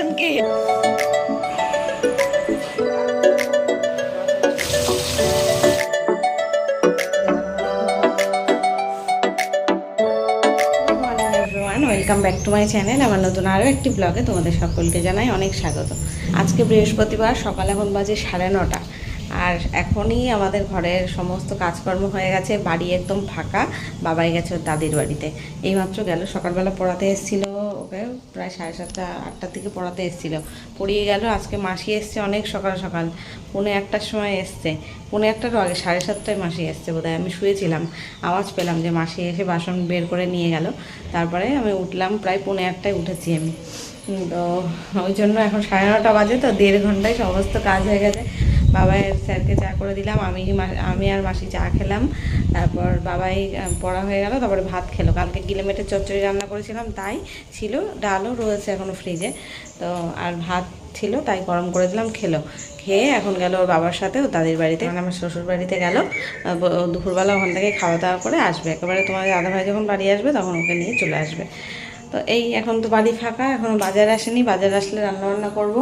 দুজনকে। Welcome back to my channel. আমার নতুন আরও একটি ব্লগে তোমাদের সকলকে জানাই অনেক স্বাগত। আজকে বৃহস্পতিবার, সকাল এখন বাজে 9:30। আর এখনই আমাদের ঘরের সমস্ত কাজকর্ম হয়ে গেছে, বাড়ি একদম ফাঁকা। বাবাই গেছে ওর দাদির বাড়িতে, এইমাত্র গেল। সকালবেলা পড়াতে এসেছিলো ওকে, প্রায় 7:30 8টার দিকে পড়াতে এসেছিলো, পড়িয়ে গেল। আজকে মাসি এসছে অনেক সকাল সকাল, 1:45টার সময় এসছে। 1:45টারও আগে 7:30টায় মাসি এসছে বোধহয়। আমি শুয়েছিলাম, আওয়াজ পেলাম যে মাসি এসে বাসন বের করে নিয়ে গেল। তারপরে আমি উঠলাম, প্রায় 1:45টায় উঠেছি আমি। তো ওই জন্য এখন 9:30 বাজে, তো 1.5 ঘন্টায় সমস্ত কাজ হয়ে গেছে। বাবাই স্যারকে চা করে দিলাম, আমি আর মাসি চা খেলাম। তারপর বাবাই পড়া হয়ে গেল, তারপরে ভাত খেলো। কালকে গিলেমেটের চচ্চড়ি রান্না করেছিলাম, তাই ছিল। ডালও রয়েছে এখনও ফ্রিজে, তো আর ভাত ছিল, তাই গরম করে দিলাম, খেলো। খেয়ে এখন গেল ওর বাবার সাথে ও দাদির বাড়িতে, মানে আমার শ্বশুর বাড়িতে গেল। দুপুরবেলা ওখান থেকে খাওয়া দাওয়া করে আসবে। একেবারে তোমাদের দাদা ভাই যখন বাড়ি আসবে তখন ওকে নিয়ে চলে আসবে। তো এই এখন তো বাড়ি ফাঁকা, এখনও বাজার আসেনি। বাজার আসলে রান্নাবান্না করব।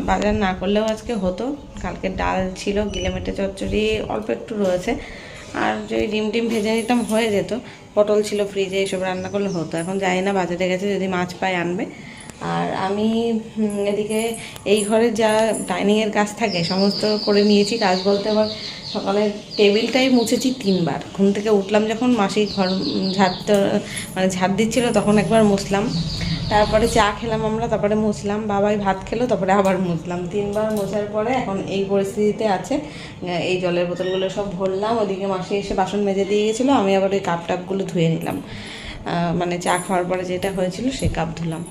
বাজার না করলেও আজকে হতো। কালকে ডাল ছিল, গিলেমেটে চচ্চড়ি অল্প একটু রয়েছে, আর যদি ডিম টিম ভেজে নিতাম হয়ে যেত। পটল ছিল ফ্রিজে, এসব রান্না করলে হতো। এখন জানি না, বাজারে গেছে, যদি মাছ পায় আনবে। আর আমি এদিকে এই ঘরের যা ডাইনিংয়ের কাজ থাকে সমস্ত করে নিয়েছি। কাজ বলতে আবার সকালে টেবিলটাই মুছেছি 3বার। ঘুম থেকে উঠলাম যখন, মাসি ঘর ঝাড় দিচ্ছিলো, তখন একবার মুছলাম। তারপরে চা খেলাম আমরা, তারপরে মুছলাম। বাবাই ভাত খেলো, তারপরে আবার মুছলাম। 3বার মোছার পরে এখন এই পরিস্থিতিতে আছে। এই জলের বোতলগুলো সব ভরলাম। ওদিকে মাসি এসে বাসন মেজে দিয়ে গেছিলো, আমি আবার ওই কাপ টাপগুলো ধুয়ে নিলাম। মানে চা খাওয়ার পরে যেটা হয়েছিল সেই কাপ ধুলাম।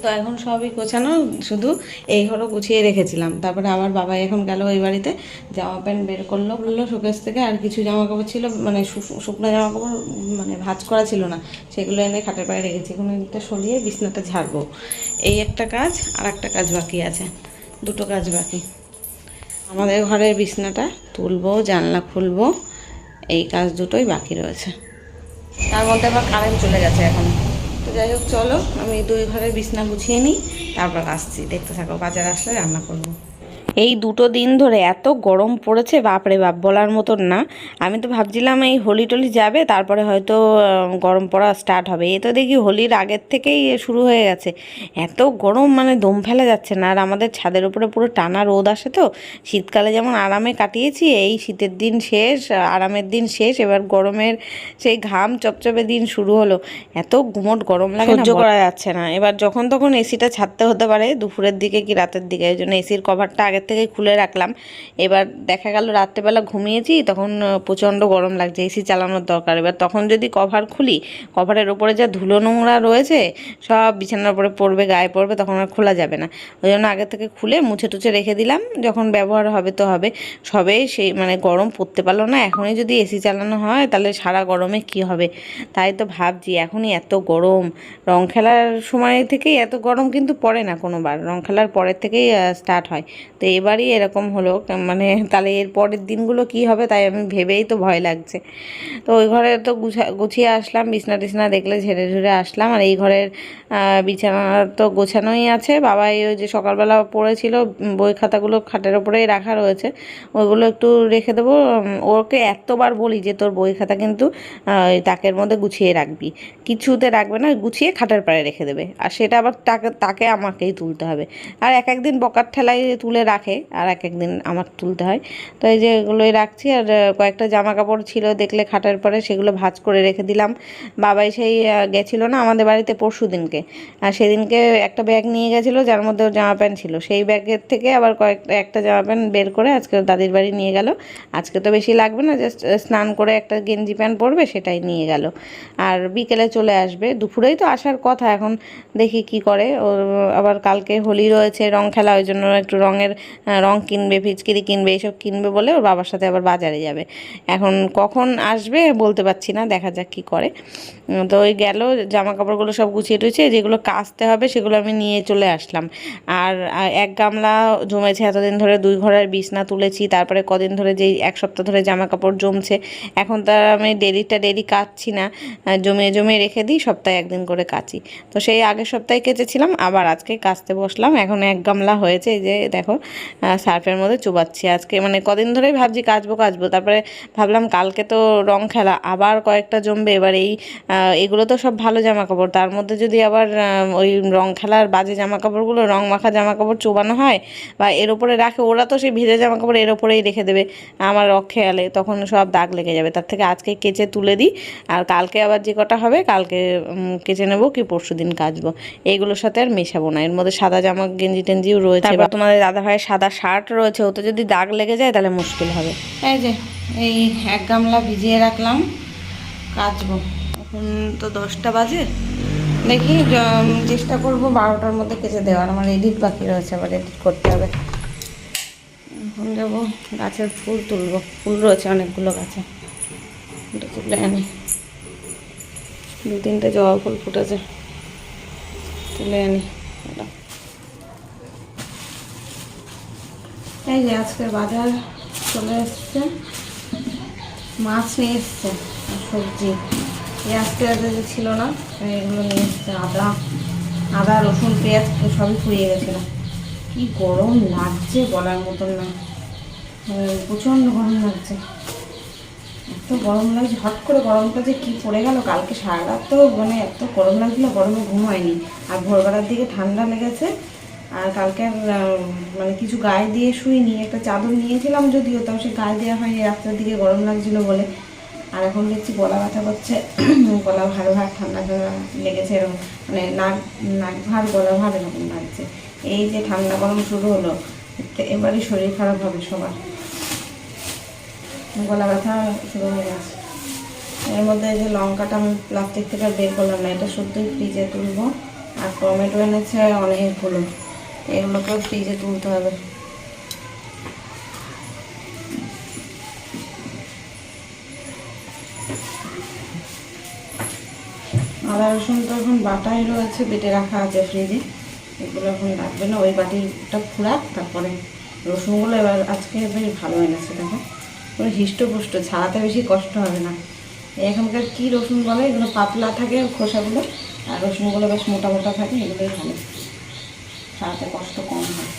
তো এখন সবই গোছানো, শুধু এই ঘরও গুছিয়ে রেখেছিলাম। তারপরে আমার বাবাই এখন গেল ওই বাড়িতে, জামা প্যান্ট বের করলো বললো শোকেস থেকে। আর কিছু জামা কাপড় ছিল, মানে শুকনো জামা কাপড়, মানে ভাঁজ করা ছিল না, সেগুলো এনে খাটের পায়ে রেখেছি। এখন এটা সরিয়ে বিছনাটা ঝাড়বো। এই একটা কাজ, আর একটা কাজ বাকি আছে, দুটো কাজ বাকি। আমাদের ঘরের বিছনাটা তুলবো, জানলা খুলবো, এই কাজ দুটোই বাকি রয়েছে। তার মধ্যে আবার কারেন্ট চলে গেছে এখন। তো যাই হোক, চলো আমি 2 ঘরের বিছনা গুছিয়ে নিই, তারপর আসছি। দেখতে থাকো, বাজার আসলে রান্না করবো। এই 2 দিন ধরে এত গরম পড়েছে, বাপরে বাপ, বলার মতন না। আমি তো ভাবছিলাম এই হোলি টোলি যাবে, তারপরে হয়তো গরম পড়া স্টার্ট হবে। এ তো দেখি হোলির আগের থেকেই শুরু হয়ে গেছে। এত গরম, মানে দম ফেলা যাচ্ছে না। আর আমাদের ছাদের উপরে পুরো টানা রোদ আসে, তো শীতকালে যেমন আরামে কাটিয়েছি, এই শীতের দিন শেষ, আরামের দিন শেষ, এবার গরমের সেই ঘাম চপচপে দিন শুরু হলো। এত গুমোট গরম লাগে, সহ্য করা যাচ্ছে না। এবার যখন তখন এসিটা ছাড়তে হতে পারে, দুপুরের দিকে কি রাতের দিকে, এই জন্য এসির কভারটা আগের থেকে খুলে রাখলাম। এবার দেখা গেল রাত্রেবেলা ঘুমিয়েছি, তখন প্রচণ্ড গরম লাগছে, এসি চালানোর দরকার। এবার তখন যদি কভার খুলি, কভারের ওপরে যা ধুলো নোংরা রয়েছে সব বিছানার উপরে পড়বে, গায়ে পড়বে, তখন আর খোলা যাবে না। ওই জন্য আগে থেকে খুলে মুছে টুছে রেখে দিলাম, যখন ব্যবহার হবে তো হবে। সবে সেই মানে গরম পড়তে পারলো না, এখনই যদি এসি চালানো হয় তাহলে সারা গরমে কি হবে। তাই তো ভাবছি, এখনই এত গরম, রং খেলার সময় থেকেই এত গরম কিন্তু পড়ে না কোনোবার, রং খেলার পরের থেকেই স্টার্ট হয়। তো এবারই এরকম হলো, মানে তাহলে এর পরের দিনগুলো কি হবে, তাই আমি ভেবেই তো ভয় লাগছে। তো ওই ঘরে তো গুছিয়ে আসলাম, বিছনা টিছনা দেখলে ঝেড়ে ঝুড়ে আসলাম। আর এই ঘরের বিছানা তো গোছানোই আছে। বাবাই ওই যে সকালবেলা পড়েছিল, বই খাতাগুলো খাটের ওপরেই রাখা রয়েছে, ওইগুলো একটু রেখে দেবো। ওকে এতবার বলি যে তোর বই খাতা কিন্তু ওই তাকের মধ্যে গুছিয়ে রাখবি, কিছুতে রাখবে না, গুছিয়ে খাটের পাড়ে রেখে দেবে। আর সেটা আবার তাকে আমাকেই তুলতে হবে। আর এক একদিন বকার ঠেলায় তুলে রাখে, আর এক একদিন আমার তুলতে হয়। তো এই যে এগুলোই রাখছি। আর কয়েকটা জামা কাপড় ছিল দেখলে খাটের পরে, সেগুলো ভাঁজ করে রেখে দিলাম। বাবাই সেই গেছিলো না আমাদের বাড়িতে পরশু দিনকে, আর সেদিনকে একটা ব্যাগ নিয়ে গেছিলো যার মধ্যে জামা প্যান্ট ছিল, সেই ব্যাগের থেকে আবার একটা জামা প্যান্ট বের করে আজকে দাদির বাড়ি নিয়ে গেল। আজকে তো বেশি লাগবে না, জাস্ট স্নান করে একটা গেঞ্জি প্যান্ট পরবে, সেটাই নিয়ে গেল। আর বিকেলে চলে আসবে, দুপুরেই তো আসার কথা। এখন দেখি কি করে। ও আবার কালকে হোলি রয়েছে, রং খেলা, ওই জন্য একটু রঙের রং কিনবে, ফিচকিরি কিনবে, এইসব কিনবে বলে ওর বাবার সাথে আবার বাজারে যাবে। এখন কখন আসবে বলতে পারছি না, দেখা যাক কী করে। তো ওই গেল, জামা কাপড়গুলো সব গুছিয়ে টুছিয়ে যেগুলো কাচতে হবে সেগুলো আমি নিয়ে চলে আসলাম। আর এক গামলা জমেছে এতদিন ধরে, 2 ঘরের বিছনা তুলেছি, তারপরে কদিন ধরে যেই 1 সপ্তাহ ধরে জামা কাপড় জমছে, এখন তার আমি ডেলি কাচছি না, জমিয়ে জমিয়ে রেখে দিই, সপ্তাহে একদিন করে কাচি। তো সেই আগের সপ্তাহে কেচেছিলাম, আবার আজকে কাচতে বসলাম। এখন 1 গামলা হয়েছে, এই যে দেখো সার্ফের মধ্যে চুবাচ্ছি। আজকে মানে কদিন ধরেই ভাবছি কাচবো, তারপরে ভাবলাম কালকে তো রং খেলা, আবার কয়েকটা জমবে। এবার এগুলো তো সব ভালো জামা কাপড়, তার মধ্যে যদি আবার ওই রং খেলার বাজে জামা কাপড়গুলো, রং মাখা জামা কাপড় চোবানো হয় বা এর ওপরে রাখে, ওরা তো সেই ভেজা জামা কাপড় এর ওপরেই রেখে দেবে আমার খেয়ালে, তখন সব দাগ লেগে যাবে। তার থেকে আজকে কেচে তুলে দিই, আর কালকে আবার যে কটা হবে কালকে কেচে নেবো, কি পরশু দিন কাচবো। এইগুলোর সাথে আর মেশাবো না। এর মধ্যে সাদা জামা গেঞ্জি টেঞ্জিও রয়েছে, বা তোমাদের দাদা ভাইয়ের সাদা শার্ট রয়েছে, ওতে যদি দাগ লেগে যায় তাহলে মুশকিল হবে। এই যে এই 1 গামলা ভিজিয়ে রাখলাম, কাচবো। এখন তো 10টা বাজে, দেখি চেষ্টা করবো 12টার মধ্যে কেচে দেওয়ার। আমার এডিট বাকি রয়েছে, আবার এডিট করতে হবে। এখন যাবো গাছের ফুল তুলবো, ফুল রয়েছে অনেকগুলো গাছে, ওটা তুলে আনি। 2-3টে জবা ফুল ফুটেছে, তুলে আনি। এই যে আজকের বাজার চলে এসছে, মাছ নিয়ে এসছে, সবজি, পেঁয়াজ যে ছিল না এগুলো নিয়ে এসছে। আদা রসুন পেঁয়াজ সবই ফুরিয়ে গেছিলো। কি গরম লাগছে বলার মতন না, প্রচণ্ড গরম লাগছে, এত গরম লাগছে। হট করে গরমটা যে কী পড়ে গেল, কালকে সারা রাত তো মানে এত গরম লাগছিলো, গরমে ঘুম হয়নি। আর ভোরবেলার দিকে ঠান্ডা লেগেছে। আর কালকে মানে কিছু গায়ে দিয়ে শুইনি, একটা চাদর নিয়েছিলাম যদিও, তাও সে গায়ে দেওয়া হয়নি, রাত্রের দিকে গরম লাগছিলো বলে। আর এখন দেখছি গলা ব্যথা করছে, গলা ভার ঠান্ডা লেগেছে, এরকম মানে নাক ভার গলা ভার এরকম লাগছে। এই যে ঠান্ডা গরম শুরু হলো, এবারই শরীর খারাপ হবে সবার, গলা ব্যথা শুরু হয়ে গেছে। এর মধ্যে যে লঙ্কাটা আমি প্লাস্টিক থেকে বের করলাম না, এটা শুদ্ধই ফ্রিজে তুলবো। আর টমেটো এনেছে অনেকগুলো, এগুলোকেও ফ্রিজে তুলতে হবে। আদা রসুন তো এখন বাটাই রয়েছে, বেটে রাখা আছে ফ্রিজে, এগুলো এখন রাখবে না, ওই বাটিটা ফুরাক, তারপরে রসুনগুলো এবার আজকে বেশ ভালো এনেছে। দেখো পুরো হিষ্টপুষ্ট, ছাড়াতে বেশি কষ্ট হবে না। এখনকার কি রসুন বলে, এগুলো পাতলা থাকে খোসাগুলো, আর রসুনগুলো বেশ মোটা মোটা থাকে, এগুলোই ভালো, ছাড়াতে কষ্ট কম হয়।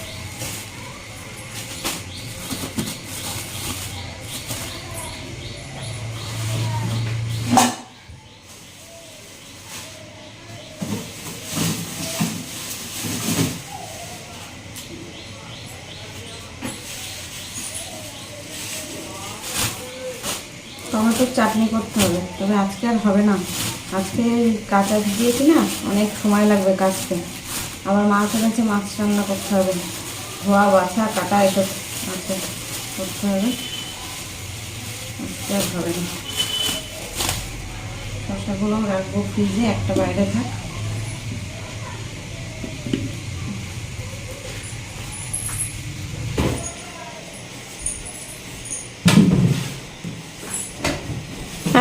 টমেটোর চাটনি করতে হবে, তবে আজকে আর হবে না, আজকে কাঁচা দিয়েছি না, অনেক সময় লাগবে কাচতে। আবার মাছ এনেছে, মাছ রান্না করতে হবে, ধোয়া বাছা কাটা এসব আছে, করতে হবে, আজকে আর হবে না। শসাগুলো রাখবো ফ্রিজে, একটা বাইরে থাক।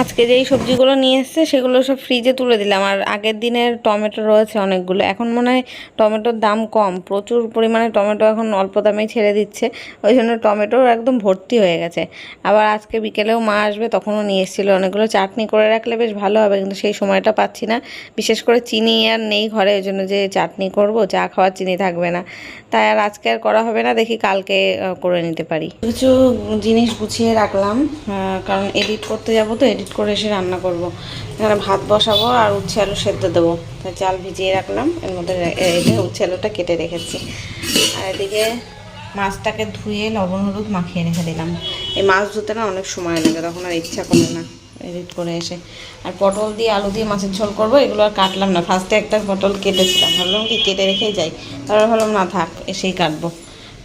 আজকে যেই সবজিগুলো নিয়ে এসছে সেগুলো সব ফ্রিজে তুলে দিলাম। আর আগের দিনের টমেটো রয়েছে অনেকগুলো, এখন মনে হয় টমেটোর দাম কম, প্রচুর পরিমাণে টমেটো এখন অল্প দামেই ছেড়ে দিচ্ছে, ওই জন্য টমেটো একদম ভর্তি হয়ে গেছে। আবার আজকে বিকেলেও মা আসবে, তখনও নিয়ে এসেছিলো অনেকগুলো, চাটনি করে রাখলে বেশ ভালো হবে, কিন্তু সেই সময়টা পাচ্ছি না, বিশেষ করে চিনি আর নেই ঘরে, ওই জন্য যে চাটনি করব, চা খাওয়ার চিনি থাকবে না, তাই আর আজকে আর করা হবে না, দেখি কালকে করে নিতে পারি। কিছু জিনিস গুছিয়ে রাখলাম, কারণ এডিট করতে যাবো, তো এডিট করে এসে রান্না করব। এখানে ভাত বসাবো আর উচ্ছে আলু সেদ্ধ দেবো, তাই চাল ভিজিয়ে রাখলাম, এর মধ্যে উচ্ছে আলুটা কেটে রেখেছি। আর এদিকে মাছটাকে ধুয়ে লবণ হলুদ মাখিয়ে রেখে দিলাম। এই মাছ ধুতে না অনেক সময় লাগে, তখন আর ইচ্ছা করে না এডিট করে এসে। আর পটল দিয়ে আলু দিয়ে মাছের ঝোল করবো, এগুলো আর কাটলাম না, ফার্স্টে একটা পটল কেটেছিলাম, ভাবলাম কি কেটে রেখেই যাই, তারপর ভাবলাম না থাক, এসেই কাটবো,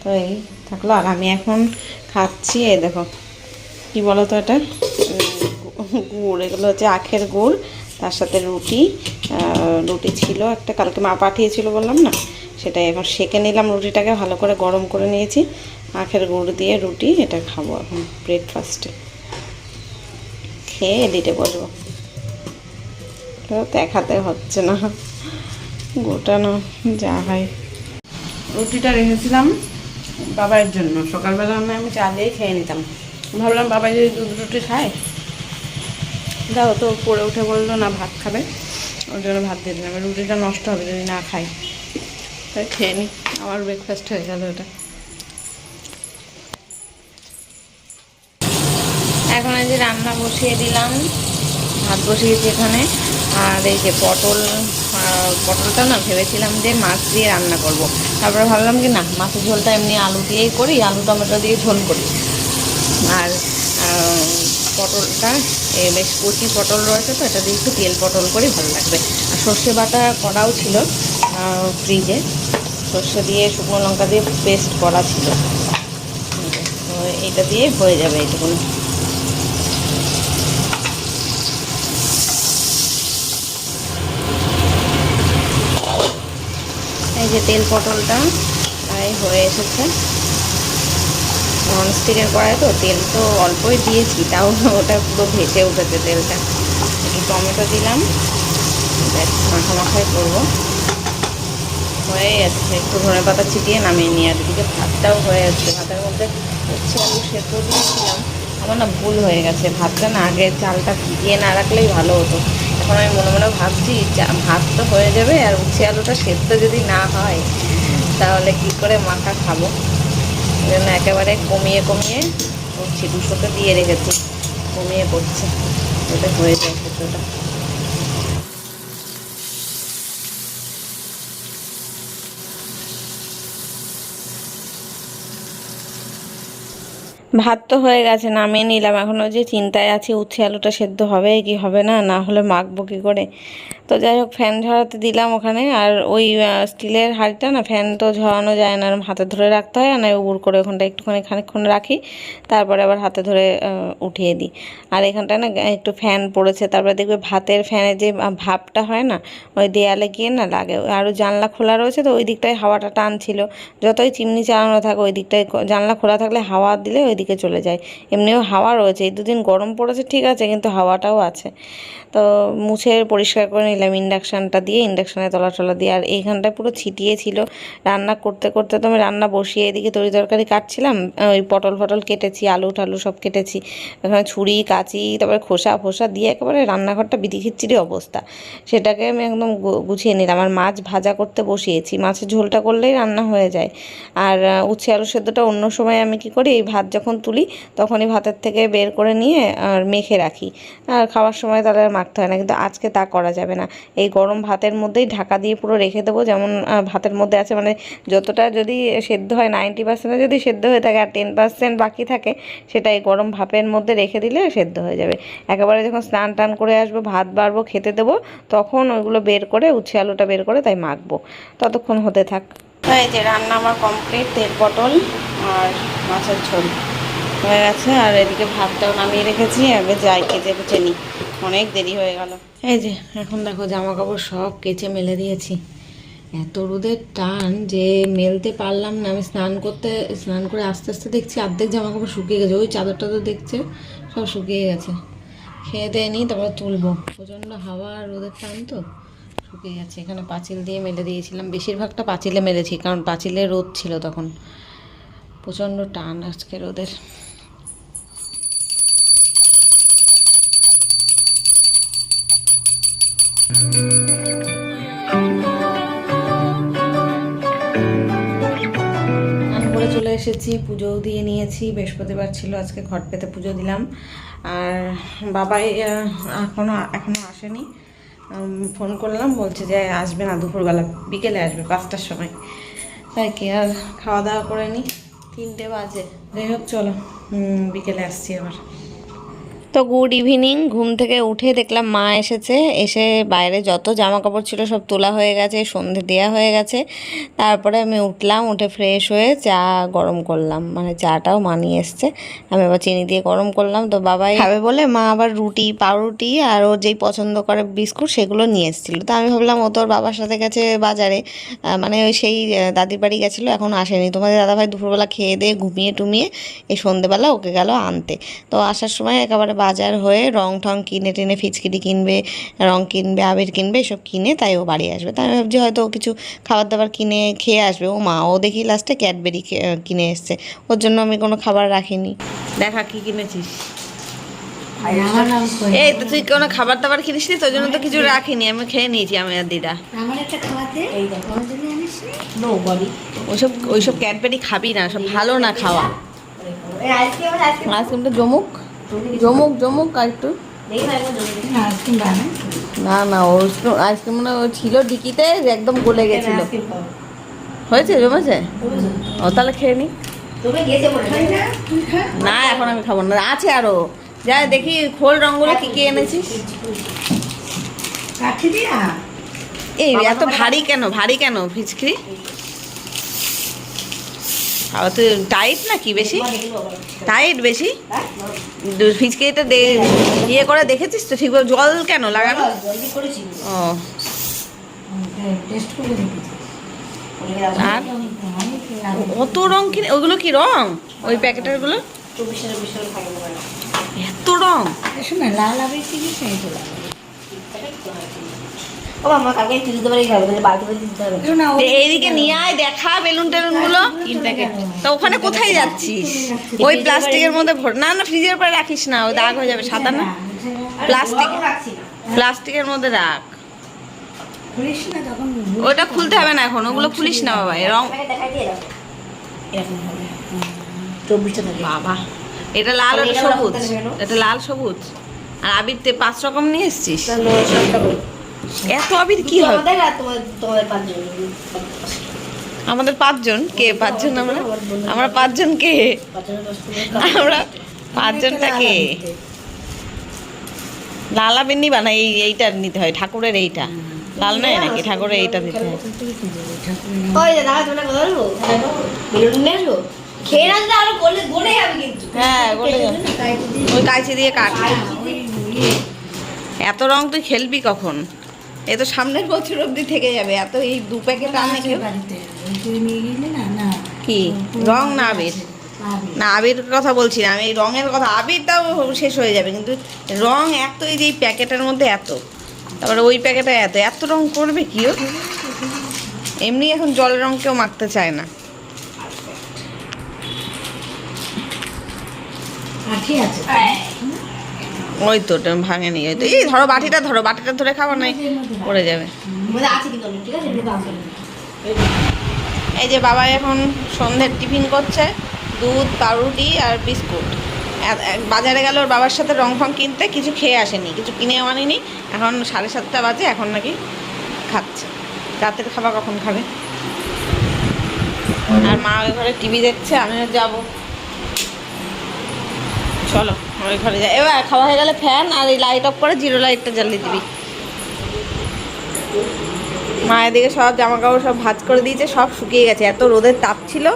তো এই থাকলো। আর আমি এখন খাচ্ছি, এই দেখো কি বলো তো, এটা গুড়, এগুলো হচ্ছে আখের গুড়, তার সাথে রুটি ছিল একটা, কালকে মা পাঠিয়েছিল বললাম না, সেটাই এখন সেঁকে নিলাম। রুটিটাকে ভালো করে গরম করে নিয়েছি, আখের গুড় দিয়ে রুটি, এটা খাবো এখন ব্রেকফাস্টে। খেয়ে এডিটে বসবো। দেখাতে হচ্ছে না, গোটানো যা হয়। রুটিটা রেখেছিলাম বাবার জন্য, সকালবেলা আমি চা দিয়ে খেয়ে নিতাম। ভাবলাম বাবা যদি দুধ রুটি খায়, দাও তো পড়ে উঠে বললো না ভাত খাবে, ওর জন্য ভাত দিয়ে দিলাম। রুটিটা নষ্ট হবে যদি না খাই, তাই খেয়ে নিই। আমার ব্রেকফাস্ট হয়ে গেল ওটা। এখন এই যে রান্না বসিয়ে দিলাম, ভাত বসিয়েছি এখানে। আর এই যে পটলটা না ভেবেছিলাম যে মাছ দিয়ে রান্না করব। তারপরে ভাবলাম কি না, মাছের ঝোলটা এমনি আলু দিয়েই করি, আলু টমেটো দিয়ে ঝোল করি। আর পটলটা বেশ কচি পটল রয়েছে, তো এটা দিয়ে একটু তেল পটল করি, ভালো লাগবে। আর সর্ষে বাটা করাও ছিল ফ্রিজে, সর্ষে দিয়ে শুকনো লঙ্কা দিয়ে পেস্ট করা ছিল, তো এটা দিয়ে হয়ে যাবে এইটুকুনি। এই যে তেল পটলটা প্রায় হয়ে এসেছে। ননস্টিকের কড়াই তো তেল তো অল্পই দিয়েছি, তাও ওটা পুরো ভেসে উঠেছে তেলটা। একটু টমেটো দিলাম, মাখামাখাই করবো। হয়ে যাচ্ছে, একটু ধনে পাতা ছিটিয়ে নামিয়ে নিয়ে। আর এদিকে ভাতটাও হয়ে যাচ্ছে। ভাতের মধ্যে হচ্ছে আলু সেদ্ধ দিয়েছিলাম, আমার না ভুল হয়ে গেছে। ভাতটা না আগে চালটা ভিজিয়ে না রাখলেই ভালো হতো। এখন আমি মনে মনে ভাবছি ভাত তো হয়ে যাবে, আর উচ্ছে আলুটা সেদ্ধ যদি না হয় তাহলে কি করে মাখা খাবো। এই জন্য একেবারে কমিয়ে কমিয়ে করছি, 200তে দিয়ে রেখেছি, কমিয়ে করছি যাতে হয়ে যায় সেদ্ধটা। ভাত তো হয়ে গেছে, নামিয়ে নিলাম। এখনও যে চিন্তায় আছি উচ্ছে আলুটা সেদ্ধ হবে কি হবে না, না হলে মাখবো কী করে। তো যাই হোক, ফ্যান ঝরাতে দিলাম ওখানে। আর ওই স্টিলের হাঁড়িটা না ফ্যান তো ঝরানো যায় না, হাতে ধরে রাখতে হয়। আর উবুর করে ওখানটা একটুখানি খানিকক্ষণ রাখি, তারপরে আবার হাতে ধরে উঠিয়ে দিই। আর এখানটায় না একটু ফ্যান পড়েছে, তারপরে দেখবে ভাতের ফ্যানের যে ভাপটা হয় না, ওই দেয়ালে গিয়ে না লাগে। আরও জানলা খোলা রয়েছে, তো ওই দিকটায় হাওয়াটা টানছিল। যতই চিমনি চালানো থাকে ওই দিকটায় জানলা খোলা থাকলে হাওয়া দিলে ওই দিকে চলে যায়। এমনিও হাওয়া রয়েছে, এই দুদিন গরম পড়েছে ঠিক আছে, কিন্তু হাওয়াটাও আছে। তো মুছে পরিষ্কার করে নিলাম ইন্ডাকশানটা দিয়ে, ইন্ডাকশানে তলা দিয়ে। আর এইখানটায় পুরো ছিটিয়ে ছিল। রান্না করতে করতে তো আমি রান্না বসিয়ে এদিকে তরি তরকারি কাটছিলাম। ওই পটল কেটেছি, আলু টালু সব কেটেছি। এখানে ছুরি কাঁচি তারপরে খোসা ফোসা দিয়ে একেবারে রান্নাঘরটা বিধিখিচ্ছিরি অবস্থা। সেটাকে আমি একদম গুছিয়ে নিলাম। আর মাছ ভাজা করতে বসিয়েছি, মাছের ঝোলটা করলেই রান্না হয়ে যায়। আর উচ্ছে আলু সেদ্ধটা অন্য সময় আমি কি করি, এই ভাত যখন তুলি তখনই ভাতের থেকে বের করে নিয়ে আর মেখে রাখি, আর খাওয়ার সময় তাহলে মাখতে হয় না। কিন্তু আজকে তা করা যাবে না, এই গরম ভাতের মধ্যেই ঢাকা দিয়ে পুরো রেখে দেবো। যেমন ভাতের মধ্যে আছে, মানে যতটা যদি সেদ্ধ হয় 90% যদি সেদ্ধ হয়ে থাকে আর 10% বাকি থাকে, সেটা এই গরম ভাপের মধ্যে রেখে দিলে সেদ্ধ হয়ে যাবে। একেবারে যখন স্নান টান করে আসবো, ভাত বাড়বো, খেতে দেবো, তখন ওইগুলো বের করে উচ্ছে আলুটা বের করে তাই মাখবো। ততক্ষণ হতে থাক। এই যে রান্না আমার কমপ্লিট, তেল পটল আর মাছের ঝোল হয়ে গেছে। আর এদিকে ভাতটাও নামিয়ে রেখেছি, এবার যাই কেচে কুচে নিই, অনেক দেরি হয়ে গেল। এই যে এখন দেখো জামা কাপড় সব কেচে মেলে দিয়েছি। এত রোদের টান যে মেলতে পারলাম না। আমি স্নান করে আস্তে আস্তে দেখছি অর্ধেক জামা কাপড় শুকিয়ে গেছে। ওই চাদরটা তো দেখছে সব শুকিয়ে গেছে। খেয়ে দিয়ে নিই, তারপরে তুলবো। প্রচণ্ড হাওয়া আর রোদের টান তো শুকিয়ে গেছে। এখানে পাঁচিল দিয়ে মেলে দিয়েছিলাম, বেশিরভাগটা পাঁচিলে মেলেছি, কারণ পাঁচিলে রোদ ছিল তখন। প্রচণ্ড টান আজকে রোদের। চলে এসেছি, পুজোও দিয়ে নিয়েছি। বৃহস্পতিবার ছিল আজকে, ঘট পেতে পুজো দিলাম। আর বাবাই এখনো আসেনি। ফোন করলাম, বলছে যে আসবে না দুপুরবেলা, বিকেলে আসবে 5টার সময়। তাই কি আর খাওয়া দাওয়া করে নিই, 3টে বাজে। যাই হোক চলো, বিকেলে আসছি আবার। তো গুড ইভিনিং। ঘুম থেকে উঠে দেখলাম মা এসেছে, এসে বাইরে যত জামা কাপড় ছিল সব তোলা হয়ে গেছে, সন্ধে দেওয়া হয়ে গেছে। তারপরে আমি উঠলাম, উঠে ফ্রেশ হয়ে চা গরম করলাম, মানে চাটাও মা নিয়ে এসছে, আমি আবার চিনি দিয়ে গরম করলাম। তো বাবাই খাবে বলে মা আবার রুটি, পাউরুটি আর ও যেই পছন্দ করে বিস্কুট সেগুলো নিয়ে এসেছিলো। তো আমি ভাবলাম ও তোর বাবার সাথে গেছে বাজারে, মানে ওই সেই দাদির বাড়ি গেছিলো, এখন আসেনি। তোমাদের দাদাভাই দুপুরবেলা খেয়ে দিয়ে ঘুমিয়ে টুমিয়ে এই সন্ধেবেলা ওকে গেল আনতে। তো আসার সময় একেবারে বাজার হয়ে রং ঠং কিনে টেনে, ফিচকিরি কিনবে, রং কিনবে, আবির কিনবে, এসব কিনে তাই ও বাড়ি আসবে। তাই আমি ভাবছি হয়তো ও কিছু খাবার দাবার কিনে খেয়ে আসবে। ও মা, ও দেখি লাস্টে ক্যাডবেরি কিনে এসছে, ওর জন্য আমি কোনো খাবার রাখিনি। দেখা কি কিনেছিস? এই তো তুই কোনো খাবার দাবার কিনিস নি, তোর জন্য তো কিছু রাখিনি, আমি খেয়ে নিয়েছি আমি আর দিদা। ওইসব ক্যাডবেরি খাবি না, সব ভালো না খাওয়া। আইসক্রিমটা জমুক জমুক জমুক আর একটু। না না, ওর আইসক্রিম মানে ছিল ডিকিতে, একদম গলে গেছিল। হয়েছে, জমেছে? ও তাহলে খেয়ে নি। না এখন আমি খাবো না, আছে আরো। যা দেখি খোল রঙগুলো কি কি এনেছিস। এই এত ভারী কেন, ভারী কেন ফিচকিরি? আর তুই টাইট নাকি বেশি? টাইট বেশি ফিচকিরিটা ইয়ে করে দেখেছিস তো ঠিকভাবে? জল কেন লাগানো? ও আর অত রং কিনে, ওগুলো কি রং? ওই প্যাকেটের গুলো এত রং? এইদিকে নিয়ে আয়, দেখা বেলুন টেলুন গুলো। তো ওখানে কোথায় যাচ্ছিস? ওই প্লাস্টিকের মধ্যে ভর। না না, ফ্রিজের উপরে রাখিস না, ওই দাগ হয়ে যাবে, সাদা না। প্লাস্টিকের মধ্যে রাখ, ওটা খুলতে হবে না এখন, ওগুলো খুলিস না বাবা। রং বাবা, এটা লাল, ওটা সবুজ, এটা লাল সবুজ। আর আবির 5 রকম নিয়ে এসছিস। এত আবির কি হবে? আমাদের 5 জন কে? 5 জন আমরা 5 জন কে? আমরা 5 জনটা কে? লাল আবির নিবা না? এইটা নিতে হয়, ঠাকুরের এইটা লাল নয় নাকি? ঠাকুরের এইটা দিতে হয়। হ্যাঁ, ওই কাঁচি দিয়ে কাট। এত রং তুই খেলবি কখন? এ তো সামনের বছর অব্দি থেকে যাবে। এত এই 2 প্যাকেট আনে কেউ? কি রং না আবির? না আবির কথা বলছি না আমি, এই রঙের কথা। আবিরটাও শেষ হয়ে যাবে, কিন্তু রং এত, এই যে এই প্যাকেটের মধ্যে এত, তারপরে ওই প্যাকেটে এত, এত রং করবে কি? এমনি এখন জলের রং কেউ মাখতে চায় না। ওই তো ভাঙেনি, ওই তো। এই ধরো বাটিটা, ধরো বাটিটা ধরে খাবার নাই, পড়ে যাবে। এই যে বাবা এখন সন্ধ্যের টিফিন করছে, দুধ, পাউরুটি আর বিস্কুট। বাজারে গেল ওর বাবার সাথে রং ফং কিনতে, কিছু খেয়ে আসেনি, কিছু কিনেও আনেনি। এখন 7:30 বাজে, এখন নাকি খাচ্ছে। রাতের খাবার কখন খাবে? আর মা ওই ঘরে টিভি দেখছে, আমিও যাব। চলো ওই ঘরে যাই। এবার খাওয়া হয়ে গেলে ফ্যান আর এই লাইট অফ করে জিরো লাইটটা জ্বালিয়ে দিবি। মায়ের দিকে সব জামা কাপড় সব ভাঁজ করে দিয়েছে, সব শুকিয়ে গেছে। এত রোদের তাপ ছিল,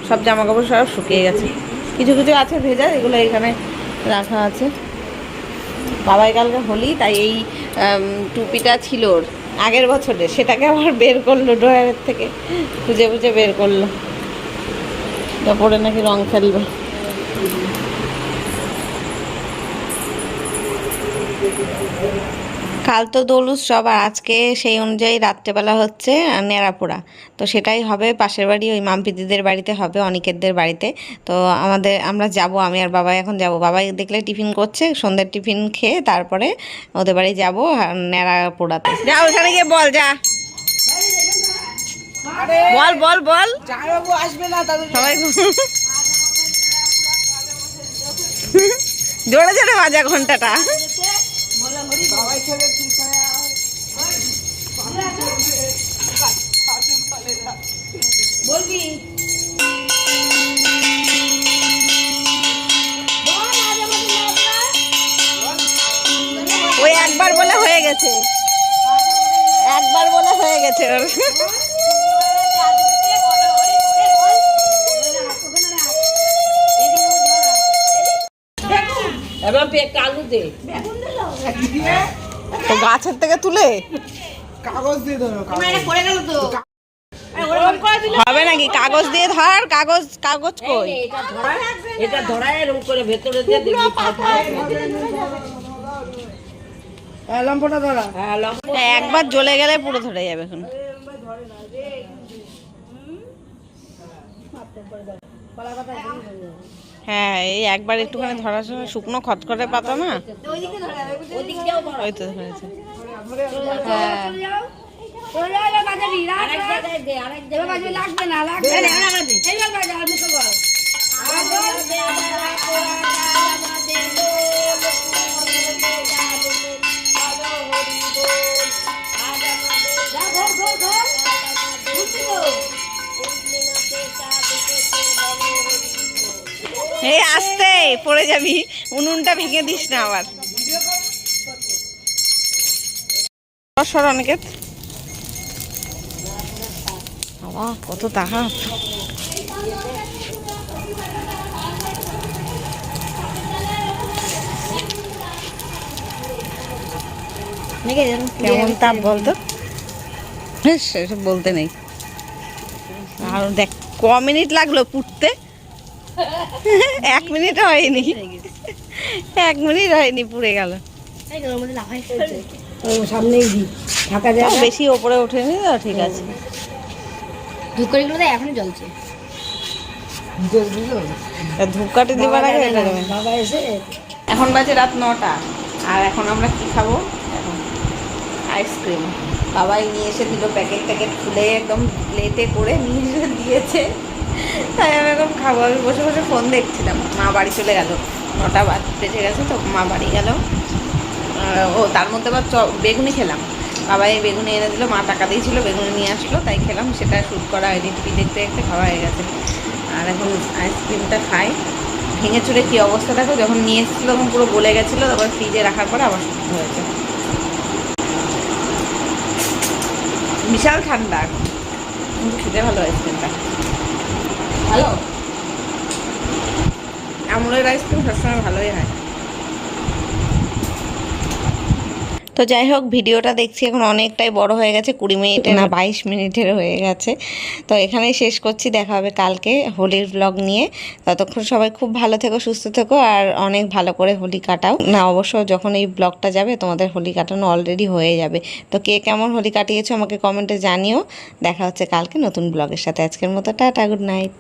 সব জামা কাপড় সব শুকিয়ে গেছে। কিছু কিছু আছে ভেজা, এগুলো এখানে রাখা আছে। বাবাই কালকে হোলি, তাই এই টুপিটা ছিল ওর আগের বছরের, সেটাকে আবার বের করলো ড্রয়ারের থেকে, খুঁজে খুঁজে বের করলো। এটা পরে নাকি রং খেলবে। কাল তো দোল উৎসব, আর আজকে সেই অনুযায়ী রাত্রেবেলা হচ্ছে নেড়াপোড়া। তো সেটাই হবে পাশের বাড়ি, ওই মাম্পিদিদের বাড়িতে হবে, অনিকেতদের বাড়িতে। তো আমরা যাব, আমি আর বাবাই এখন যাব। বাবাই দেখলে টিফিন করছে, সন্ধ্যের টিফিন খেয়ে তারপরে ওদের বাড়ি যাব নেড়াপোড়াতে। যা ওখানে গিয়ে বল, যা বল বল বল। আসবে না সবাই, জোরে জোরে বাজা ঘন্টাটা। বলবি হয়ে গেছে, একবার বলে হয়ে গেছে ওর। তো গাছের থেকে তুলে কাগজ দিয়ে ধরো, হবে নাকি? কাগজ দিয়ে ধর, কাগজ কাগজ কই? এটা ধরায় এরকম করে ভেতরে দিয়ে দিবি। লম্পটা ধরা। হ্যাঁ, লম্বা একবার জ্বলে গেলে পুরো ধরে যাবে এখন। হ্যাঁ, এই একবার একটুখানি ধরার সময় শুকনো খটখটে পাতা না, ওদিক দিয়েও ধরা। ওই তো ধরেছে। হ্যাঁ। আরেক জায়গায় দে, আরেক জায়গায় দে। এই আস্তে পড়ে যাবি, উনুনটা ভেঙে দিস না আবার। সর অনেকের বাবা, কত তাহাপ। কেমন তাপ বলতো? সেসব বলতে নেই। আর দেখ ক মিনিট লাগলো পুড়তে, 1 মিনিট হয়নি, 1 মিনিট হয়নি পুড়ে গেল। সামনেই দি ফাঁকা তাও বেশি ওপরে ওঠেনি তো, ঠিক আছে। ধূপকাঠিগুলো তো এখনই জ্বলছে। তা ধূপকাঠি দিবার আগে এটা দেবে। বাবা এসে এখন বাজে রাত 9টা, আর এখন আমরা কি খাবো? এখন আইসক্রিম। বাবাই নিয়ে এসে দিল প্যাকেট ট্যাকেট খুলে একদম প্লেটে করে নিয়ে এসে দিয়েছে, তাই আমি এখন খাবো। আমি বসে বসে ফোন দেখছিলাম। মা বাড়ি চলে গেল, 9টা বেজে গেছে তো মা বাড়ি গেল। ও তার মধ্যে আবার বেগুনি খেলাম। বাবাই বেগুনি এনে দিল, মা টাকা দিয়েছিল, বেগুনি নিয়ে আসলো, তাই খেলাম। সেটা শ্যুট করা হয়নি, টিভি দেখতে দেখতে খাওয়া হয়ে গেছে। আর এখন আইসক্রিমটা খাই। ভেঙে চুরে কী অবস্থা দেখো, যখন নিয়ে এসেছিলো তখন পুরো গলে গেছিলো, তারপর ফ্রিজে রাখার পরে আবার শুকনো হয়েছে। বিশাল ঠান্ডা, কিন্তু খেতে ভালো আইসক্রিমটা, ভালো। আমুলের আইসক্রিম সবসময় ভালোই হয়। তো যাই হোক, ভিডিওটা দেখছি এখন অনেকটাই বড় হয়ে গেছে, 20 মিনিটের না 22 মিনিটের হয়ে গেছে। তো এখানেই শেষ করছি, দেখা হবে কালকে হোলির ব্লগ নিয়ে। ততক্ষণ সবাই খুব ভালো থেকো, সুস্থ থেকো, আর অনেক ভালো করে হোলি কাটাও। না অবশ্য যখন এই ব্লগটা যাবে তোমাদের হোলি কাটানো অলরেডি হয়ে যাবে। তো কে কেমন হোলি কাটিয়েছো আমাকে কমেন্টে জানিও। দেখা হচ্ছে কালকে নতুন ব্লগের সাথে। আজকের মতো টাটা, গুড নাইট।